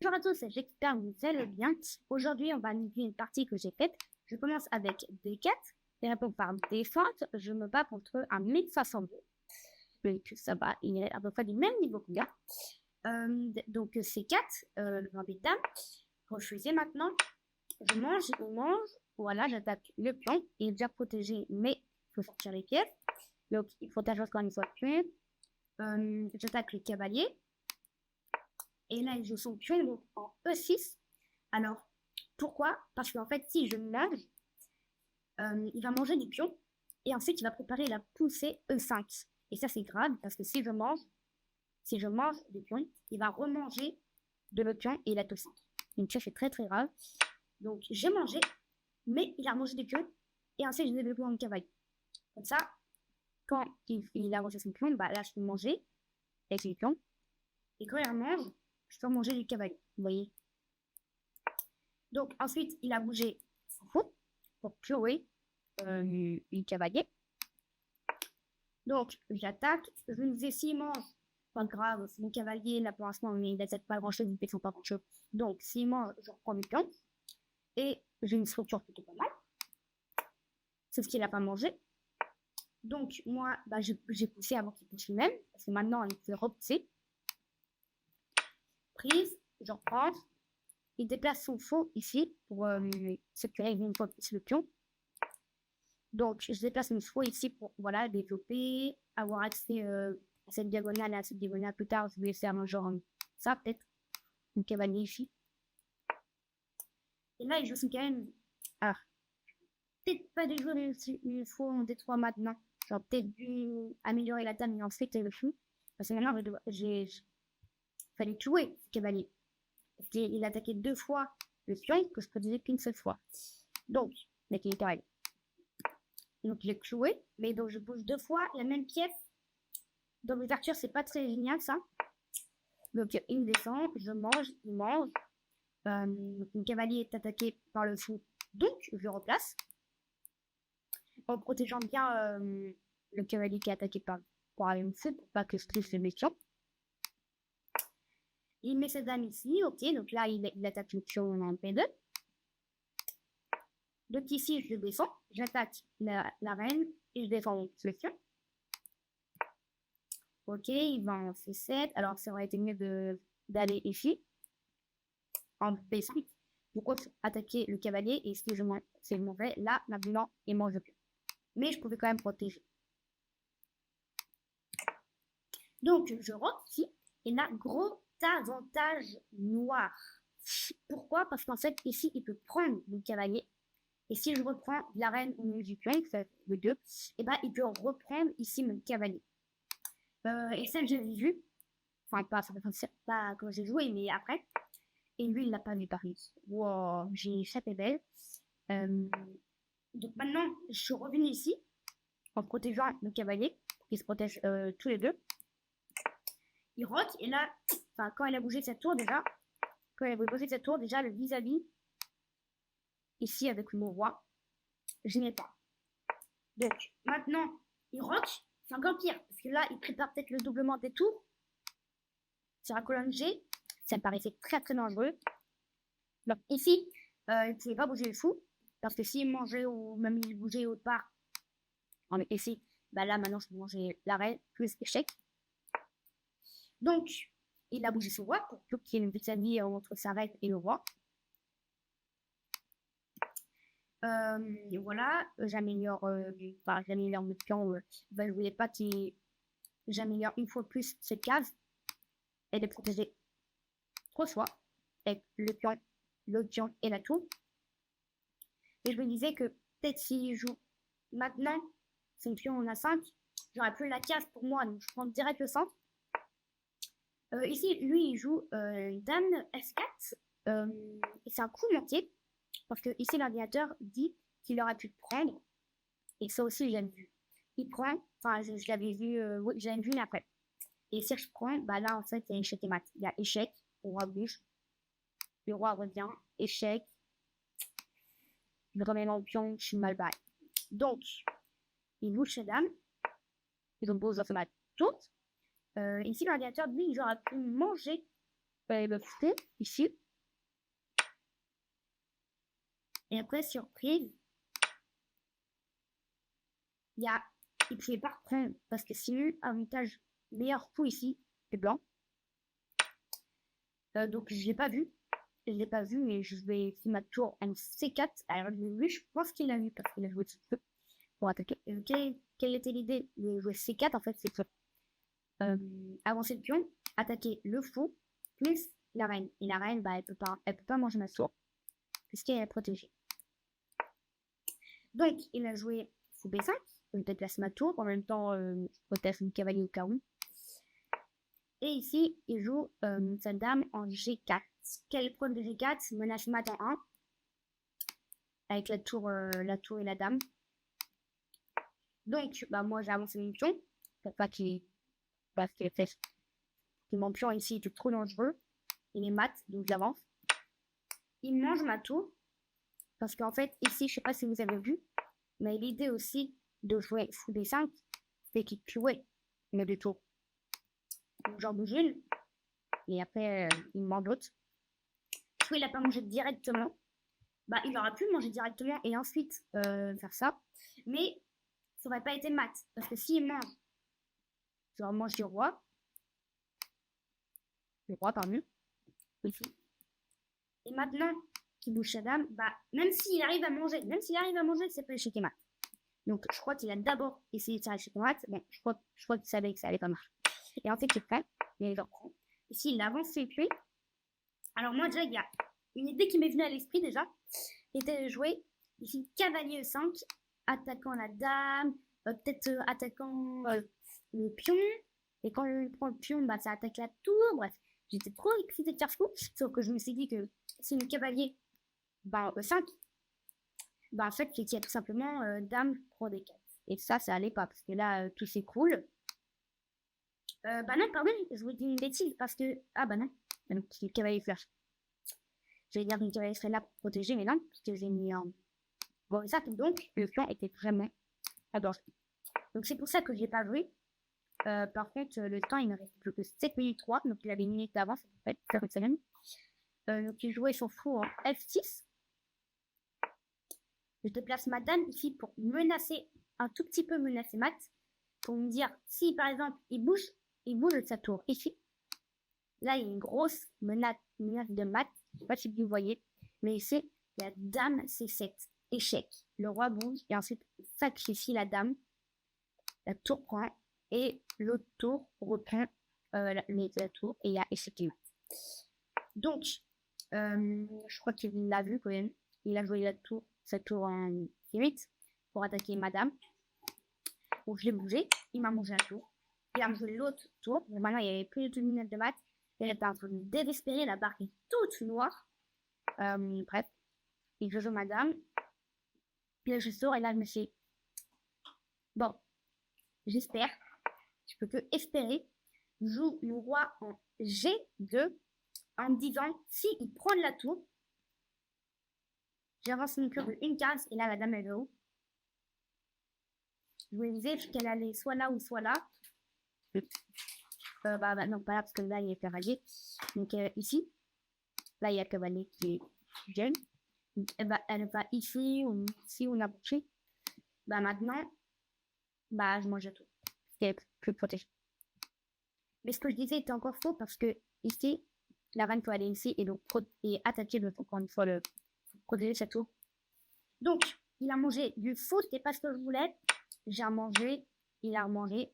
Bonjour à tous, j'espère que vous allez bien. Aujourd'hui, on va analyser une partie que j'ai faite. Je commence avec D4, et répond par défense. Je me bats contre un 1062. Donc ça va, il est à peu près du même niveau que moi. Donc C4, le grand dame. Refusé maintenant. Je mange, on mange. Voilà, j'attaque le pion. Il est déjà protégé, mais il faut sortir les pièces. Donc il protège encore une fois le pion. J'attaque le cavalier. Et là, il joue son pion donc en E6. Alors, pourquoi? Parce qu'en fait, si je nage, il va manger du pion. Et ensuite, il va préparer la poussée E5. Et ça, c'est grave, parce que si je mange du pion, il va remanger de le pion et la E5. Donc ça, c'est très très grave. Donc, j'ai mangé, mais il a mangé du pion. Et ensuite, je vais développer mon cavalier. Comme ça, quand il a mangé son pion, bah là, je peux manger avec le pion. Et quand il mange, je peux manger du cavalier. Vous voyez? Donc, ensuite, il a bougé son fou pour clouer le cavalier. Donc, j'attaque. Je me disais, s'il mange, pas grave, c'est mon cavalier, là pour l'instant, il n'attaque pas grand-chose, il ne sont pas grand-chose. Donc, s'il mange, je reprends le pion. Et j'ai une structure plutôt pas mal. Sauf qu'il n'a pas mangé. Donc, moi, bah, j'ai poussé avant qu'il pousse lui-même. Parce que maintenant, il peut repousser. Prise, je reprends. Il déplace son faux ici pour sécuriser une fois plus le pion. Donc, je déplace mon faux ici pour voilà, développer, avoir accès à cette diagonale et à cette diagonale plus tard. Je vais faire un genre ça, peut-être. Une cavalier ici. Et là, il joue son cavalier. Ah, peut-être pas de jouer une faux en D3 maintenant. J'aurais peut-être dû améliorer la table, mais ensuite le fou. Parce que maintenant, j'ai fallait jouer ce cavalier. Parce qu'il a attaqué 2 fois le pion que je produisais qu'une seule fois. Donc, avec les cavaliers. Donc, il est cloué, mais donc je bouge 2 fois la même pièce. Dans l'ouverture, c'est pas très génial ça. Donc, il descend, je mange, il mange. Le cavalier est attaqué par le fou, donc je le replace. En protégeant bien le cavalier qui est attaqué par le fou, pour pas que je touche le méchant. Il met ses dames ici, ok, donc là il attaque le pion en P2. Donc ici je descends, j'attaque la reine et je défends le pion. Ok, il va en C7, alors ça aurait été mieux d'aller ici, en P8, pour attaquer le cavalier, et si c'est mauvais, là, maintenant, il mange le pion. Mais je pouvais quand même protéger. Donc je rentre ici, et là, gros avantage noir. Pourquoi? Parce qu'en fait, ici, il peut prendre le cavalier. Et si je reprends la reine au milieu du pion, c'est le 2, et ben il peut reprendre ici mon cavalier. Et ça, j'ai vu. Enfin, pas quand j'ai joué, mais après. Et lui, il l'a pas vu par ici. Wow, j'ai échappé belle. Donc maintenant, je suis revenu ici, en protégeant le cavalier, qui se protège tous les deux. Il rote, et là, enfin, quand il a bougé de cette tour déjà, le vis-à-vis, ici avec mon roi, je n'ai pas. Donc, maintenant, il rote, c'est encore pire, parce que là, il prépare peut-être le doublement des tours. Sur la colonne G, ça me paraissait très très dangereux. Donc ici, il ne pouvait pas bouger le fou, parce que s'il mangeait ou même il bougeait autre part, ici, bah là maintenant je peux manger la reine plus échec. Donc, il a bougé son roi pour qu'il y ait une vis-à-vis entre sa reine et le roi. Et voilà, j'améliore le pion. Je voulais pas que j'améliore une fois plus cette case. Elle est protégée 3 fois avec le pion et la tour. Et je me disais que peut-être s'il joue maintenant son pion en A5, j'aurais plus la case pour moi, donc je prends direct le centre. Ici, lui, il joue dame S4. Et c'est un coup manqué, parce que ici, l'ordinateur dit qu'il aurait pu prendre. Et ça aussi, j'ai vu. Il prend, enfin, je l'avais vu, oui, j'avais vu après. Et si je prends, bah là, en fait, il y a échec et mat. Il y a échec, roi bouge. Le roi revient, échec. Je remets mon pion, je suis mal barré. Donc, il bouge ses dames. Il pose dans ma tour. Ici, l'ordinateur, lui, il aurait pu manger il va pousser ici. Et après, surprise, il ne pouvait pas reprendre parce que c'est eu avantage meilleur coup ici, c'est blanc. Donc je l'ai pas vu. Je l'ai pas vu et je vais faire ma tour en C4. Alors lui, je pense qu'il l'a vu parce qu'il a joué ce peu pour attaquer. Quelle était l'idée de jouer C4 en fait, c'est que avancer le pion, attaquer le fou plus la reine. Et la reine, bah, elle peut pas manger ma tour puisqu'elle est protégée. Donc il a joué fou B5. Je déplace ma tour en même temps, je protège mon cavalier au cas où. Et ici, il joue sa dame en G4. Quel est le problème de G4? Menace mat en 1. Avec la tour et la dame. Donc, bah, moi, j'ai avancé mon pion. Pas qu'il parce que mon pion ici était trop dangereux. Il est mat, donc j'avance. Il mange ma tour. Parce qu'en fait, ici, je sais pas si vous avez vu, mais l'idée aussi de jouer fou B5, c'est qu'il tuait mes deux tours. Genre de Jules. Et après, il mange l'autre. Soit il a pas mangé directement. Bah, il aurait pu manger directement et ensuite faire ça. Mais ça aurait pas été mat. Parce que s'il mange, genre mange le roi par mieux. Ici. Et maintenant qu'il bouge sa dame, bah, même s'il arrive à manger, c'est pas échec et mat. Donc je crois qu'il a d'abord essayé de faire échec et mat. Bon, je crois qu'il savait que ça allait pas marcher. Et en fait, il prêt. Il reprend. Ici, il avance ses pieds. Alors moi, déjà, il y a une idée qui m'est venue à l'esprit déjà. C'était de jouer ici cavalier E5, attaquant la dame, peut-être attaquant le pion. Et quand il prend le pion, bah, ça attaque la tour. Bref, j'étais trop excitée de faire ce coup. Sauf que je me suis dit que si le cavalier bah, E5, bah, en fait, c'est qu'il y a tout simplement dame prend D4. Et ça allait pas parce que là, tout s'écroule. Bah non, pardon, je vous dis une bêtise parce que. Ah bah non, c'est le cavalier flash. Je vais dire que le cavalier serait là pour protéger, mais non, parce que j'ai mis en. Bon, ça, donc, le plan était vraiment adoré. Donc, c'est pour ça que j'ai pas joué. Par contre, le temps, il me reste plus que 7 minutes 3, donc il avait une minute d'avance, en fait, faire une semaine. Donc, il jouait son fou en F6. Je déplace ma dame ici pour menacer, un tout petit peu menacer mat, pour me dire, si par exemple, il bouge de sa tour ici. Là, il y a une grosse menace de mat. Je sais pas si vous voyez, mais ici, la dame C7. Échec. Le roi bouge et ensuite sacrifie la dame. La tour prend et l'autre tour reprend la tour et il y a échec et mat. Donc, je crois qu'il l'a vu quand même. Il a joué cette tour en C8 pour attaquer madame. Donc, je l'ai bougé. Il m'a mangé un tour. Il a joué l'autre tour. Mais maintenant, il n'y avait plus de minutes de mat. Elle était en train de désespérer, la barre est toute noire. Bref, et je joue madame. Puis là, je sors et là, je me suis bon, j'espère, je peux que espérer, je joue le roi en G2 en me disant, si il prend la tour, j'avance mon cœur de une case et là, la dame, elle est où? Je me disais qu'elle allait soit là ou soit là. Bah, non, pas là, parce que là, il y a cavalier. Donc, ici, là, il y a cavalier qui est jeune. Elle va ici ou ici ou n'importe où. Bah, maintenant, bah, je mange tout. C'est plus protégé. Mais ce que je disais était encore faux parce que ici, la reine peut aller ici et donc attaquer encore une fois protéger cette tour. Donc, il a mangé du faux, c'était pas ce que je voulais. J'ai mangé, il a remangé.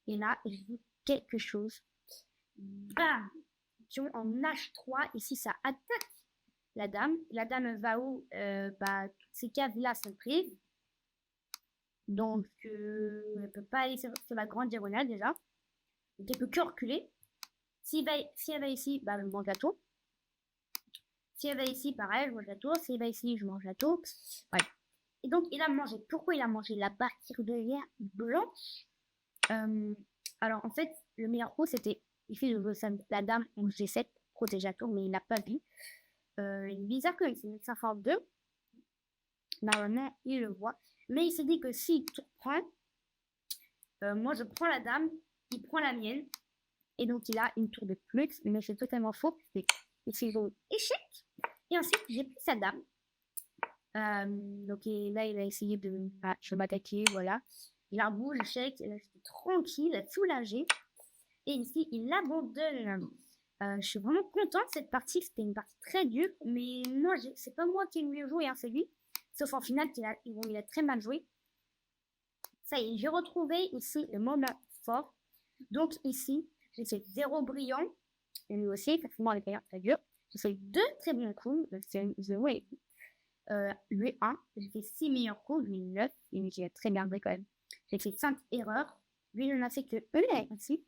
Et là, j'ai vu quelque chose. Bam! En H3, ici, ça attaque la dame. La dame va où? Bah, toutes ces cases-là sont prises. Donc, elle peut pas aller sur la grande diagonale déjà. Donc, elle peut que reculer. Si elle va ici, bah, je mange la tour. Si elle va ici, pareil, je mange la tour. Si elle va ici, je mange la tour. Ouais. Et donc, il a mangé. Pourquoi il a mangé la partie de guerre blanche? Alors, en fait, le meilleur coup, c'était ici, je veux la dame en G7, protéger la tour, mais il n'a pas vu. Il est bizarre que c'est 542. Normalement, il le voit. Mais il s'est dit que s'il prend, moi je prends la dame, il prend la mienne, Et donc, il a une tour de plus, mais c'est totalement faux. C'est donc échec. Et ensuite, j'ai pris sa dame. Donc là, il a essayé de m'attaquer, voilà. Il a un beau échec, et là, j'étais tranquille, soulagée. Et ici, il abandonne. Je suis vraiment contente de cette partie. C'était une partie très dure, mais non, c'est pas moi qui lui ai joué, hein, c'est lui. Sauf en finale, il a très mal joué. Ça y est, j'ai retrouvé ici le moment fort. Donc ici, j'ai fait 0 brillant. Et lui aussi, forcément, les payants très dur. J'ai fait 2 très bons coups. C'est 0 et lui 1. J'ai fait 6 meilleurs coups, lui 9. Et j'ai très bien joué quand même. J'ai fait 5 erreurs. Lui, il n'en a fait que 1 aussi.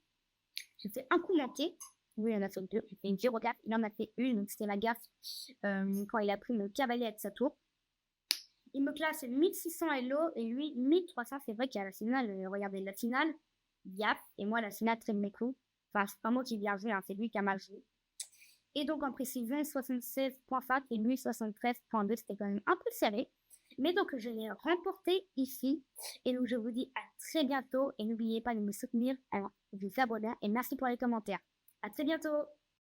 J'ai fait un coup manqué. Lui, il en a fait 2. J'ai fait une 0 gaffe. Il en a fait une. Donc c'était la gaffe quand il a pris le cavalier avec sa tour. Il me classe 1600 Hello et lui 1300. C'est vrai qu'à la finale, regardez la finale, Yap, et moi la finale très mes coups. Enfin, c'est pas moi qui viens jouer, hein, c'est lui qui a mal joué. Et donc en précision 76.5 et lui 73.2, c'était quand même un peu serré. Mais donc je l'ai remporté ici. Et donc je vous dis à très bientôt. Et n'oubliez pas de me soutenir. Alors, vous vous abonnez et merci pour les commentaires. À très bientôt.